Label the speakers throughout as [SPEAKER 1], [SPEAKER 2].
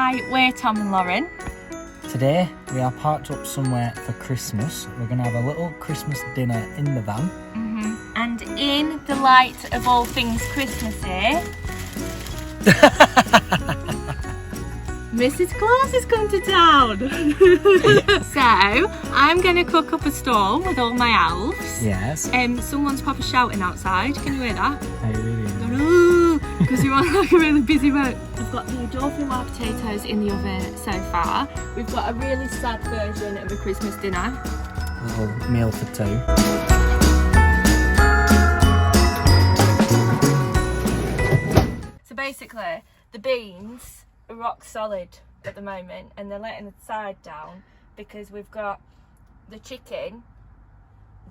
[SPEAKER 1] Hi, we're Tom and Lauren.
[SPEAKER 2] Today we are parked up somewhere for Christmas. We're going to have a little Christmas dinner in the van.
[SPEAKER 1] And in the light of all things Christmassy, Mrs. Claus has come to town. So I'm going to cook up a stall with all my elves.
[SPEAKER 2] Yes.
[SPEAKER 1] Someone's probably shouting outside. Can you hear that?
[SPEAKER 2] I really
[SPEAKER 1] Because we're on like a really busy road. We've got the dolphin wild potatoes in the oven so far. We've got a really sad version of a Christmas dinner.
[SPEAKER 2] A little meal for two.
[SPEAKER 1] So basically, the beans are rock solid at the moment and they're letting the side down because we've got the chicken,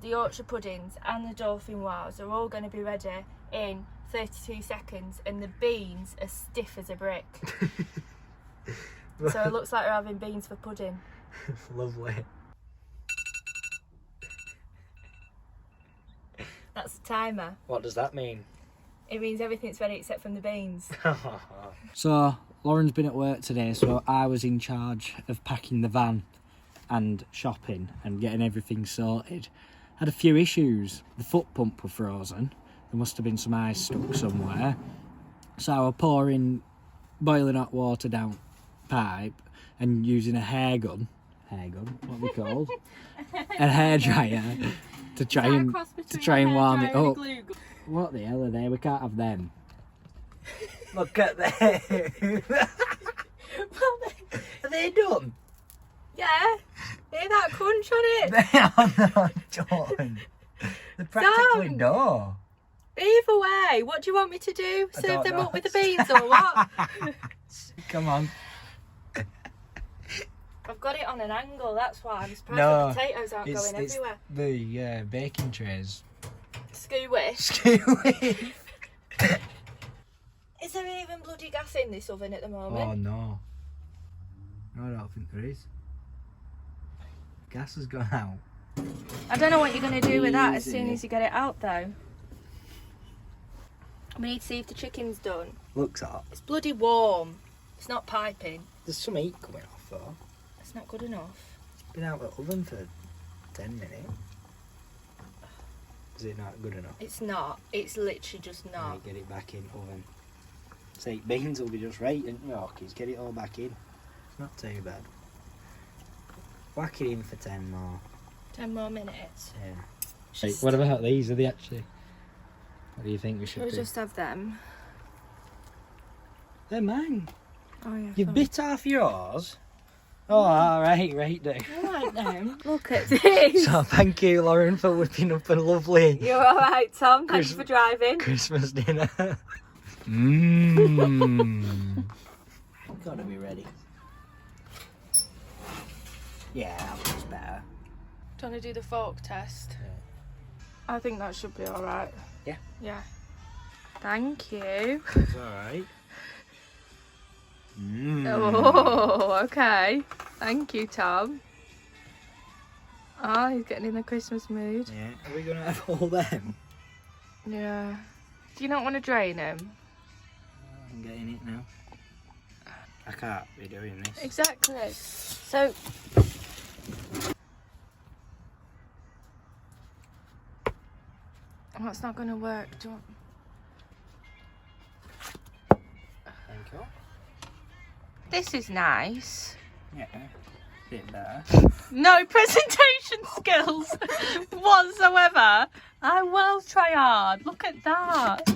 [SPEAKER 1] the Yorkshire puddings and the dolphin wows are all going to be ready in 32 seconds and the beans are stiff as a brick. So it looks like we're having beans for pudding.
[SPEAKER 2] Lovely.
[SPEAKER 1] That's the timer.
[SPEAKER 2] What does that mean?
[SPEAKER 1] It means everything's ready except from the beans.
[SPEAKER 2] So Lauren's been at work today, so I was in charge of packing the van and shopping and getting everything sorted. Had a few issues. The foot pump were frozen. There must have been some ice stuck somewhere. So I was pouring boiling hot water down pipe and using a hair gun, what are they called? A hairdryer to try and warm it up. What the hell are they? We can't have them. Look at them. Are they done?
[SPEAKER 1] Yeah. Hear that crunch on it?
[SPEAKER 2] They are not done. They're practically done.
[SPEAKER 1] Either way, what do you want me to do? Serve them up with the beans or what?
[SPEAKER 2] Come on.
[SPEAKER 1] I've got it on an angle, that's why. I'm surprised the potatoes aren't going everywhere.
[SPEAKER 2] The baking trays.
[SPEAKER 1] Scooey. Is there even bloody gas in this oven at the moment?
[SPEAKER 2] Oh no. No, I don't think there is. Gas has gone out.
[SPEAKER 1] I don't know what you're going to do with that as soon as you get it out though. We need to see if the chicken's done.
[SPEAKER 2] Looks hot.
[SPEAKER 1] It's bloody warm. It's not piping.
[SPEAKER 2] There's some heat coming off though.
[SPEAKER 1] It's not good enough.
[SPEAKER 2] It's been out of the oven for 10 minutes. Is it not good enough?
[SPEAKER 1] It's not. It's literally just not.
[SPEAKER 2] Right, get it back in oven. See, beans will be just right, and Yorkies, get it all back in. It's not too bad. Whack it in for 10 more.
[SPEAKER 1] 10 more minutes.
[SPEAKER 2] Yeah. Right, what about these? Are they actually... What do you think we should
[SPEAKER 1] We'll
[SPEAKER 2] do?
[SPEAKER 1] just have them.
[SPEAKER 2] They're mine.
[SPEAKER 1] Oh yeah.
[SPEAKER 2] You bit off yours? Oh, alright, do.
[SPEAKER 1] Alright then. Look at this.
[SPEAKER 2] So thank you, Lauren, for whipping up a lovely...
[SPEAKER 1] You're alright, Tom. Thanks for driving.
[SPEAKER 2] Christmas dinner. Gotta be ready. Yeah, that looks better.
[SPEAKER 1] Do you want to do the fork test?
[SPEAKER 2] Yeah.
[SPEAKER 1] I think that should be alright.
[SPEAKER 2] Yeah.
[SPEAKER 1] Yeah. Thank you.
[SPEAKER 2] It's alright.
[SPEAKER 1] Oh, okay. Thank you, Tom. Oh, he's getting in the Christmas mood.
[SPEAKER 2] Yeah. Are we going to have all them?
[SPEAKER 1] Yeah. Do you not want to drain him?
[SPEAKER 2] I'm getting it now. I can't be doing this.
[SPEAKER 1] Exactly. So... Oh, it's not going to work. Do you want...
[SPEAKER 2] Thank you.
[SPEAKER 1] This is nice.
[SPEAKER 2] Yeah. Bit better.
[SPEAKER 1] No presentation skills whatsoever. I will try hard. Look at that.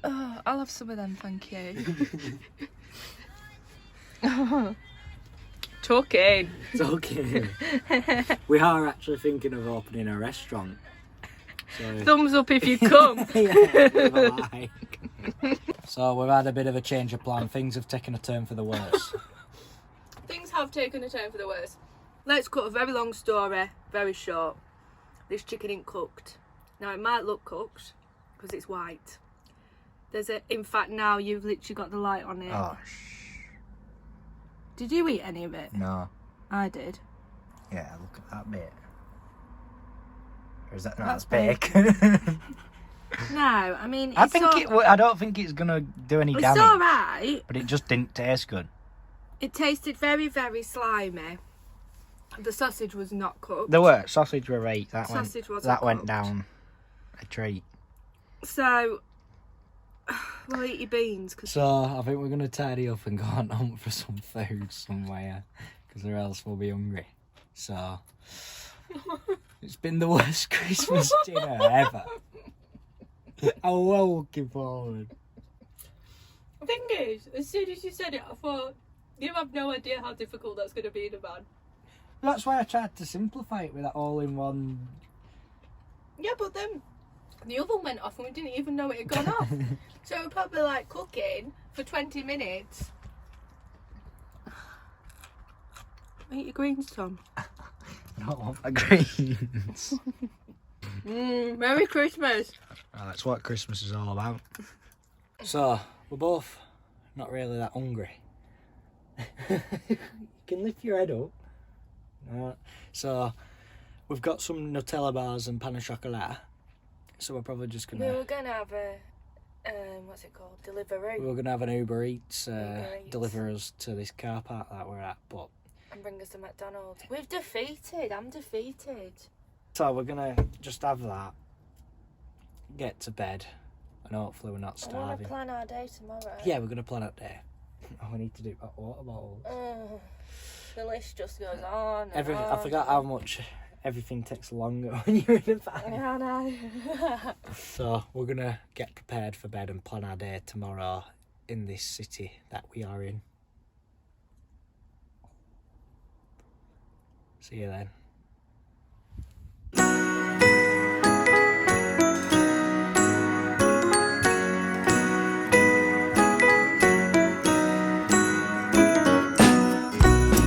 [SPEAKER 1] Oh, I'll have some of them, thank you. Talking.
[SPEAKER 2] Talking. We are actually thinking of opening a restaurant. So...
[SPEAKER 1] Thumbs up if you come.
[SPEAKER 2] Yeah, like. So we've had a bit of a change of plan. Things have taken a turn for the worse.
[SPEAKER 1] Things have taken a turn for the worse. Let's cut a very long story, very short. This chicken ain't cooked. Now it might look cooked because it's white. In fact now you've literally got the light on it.
[SPEAKER 2] Oh,
[SPEAKER 1] Did you eat any of it?
[SPEAKER 2] No.
[SPEAKER 1] I did.
[SPEAKER 2] Yeah, look at that bit. Or is that not
[SPEAKER 1] That's
[SPEAKER 2] bacon?
[SPEAKER 1] No, I mean,
[SPEAKER 2] I don't think it's gonna do any damage.
[SPEAKER 1] It's all right.
[SPEAKER 2] But it just didn't taste good.
[SPEAKER 1] It tasted very, very slimy. The sausage was not cooked.
[SPEAKER 2] There were sausage were right. That went
[SPEAKER 1] cooked.
[SPEAKER 2] down a treat.
[SPEAKER 1] So we'll eat your beans.
[SPEAKER 2] So I think we're gonna tidy up and go on hunt for some food somewhere, because or else we'll be hungry. So it's been the worst Christmas dinner ever. I'm well looking forward.
[SPEAKER 1] The thing is, as soon as you said it, I thought, you have no idea how difficult that's going to be in a van.
[SPEAKER 2] That's why I tried to simplify it with that all-in-one.
[SPEAKER 1] Yeah, but then the oven went off and we didn't even know it had gone off. So we're probably like cooking for 20 minutes. Eat your greens, Tom.
[SPEAKER 2] I don't want my greens.
[SPEAKER 1] Merry Christmas.
[SPEAKER 2] Well, that's what Christmas is all about. So, we're both not really that hungry. You can lift your head up. So, we've got some Nutella bars and pan au chocolat. So we're probably just gonna...
[SPEAKER 1] We were gonna have a, what's it called? Deliveroo.
[SPEAKER 2] We were gonna have an Uber Eats, deliver us to this car park that we're at, but...
[SPEAKER 1] And bring us to McDonald's. I'm defeated.
[SPEAKER 2] So we're gonna just have that, get to bed, and hopefully we're not starving.
[SPEAKER 1] I want to plan our day tomorrow.
[SPEAKER 2] Yeah, we're gonna plan our day. Oh, we need to do water bottles.
[SPEAKER 1] The list just goes on.
[SPEAKER 2] I forgot how much everything takes longer when you're in a van.
[SPEAKER 1] Yeah, I know.
[SPEAKER 2] So we're gonna get prepared for bed and plan our day tomorrow in this city that we are in. See you then.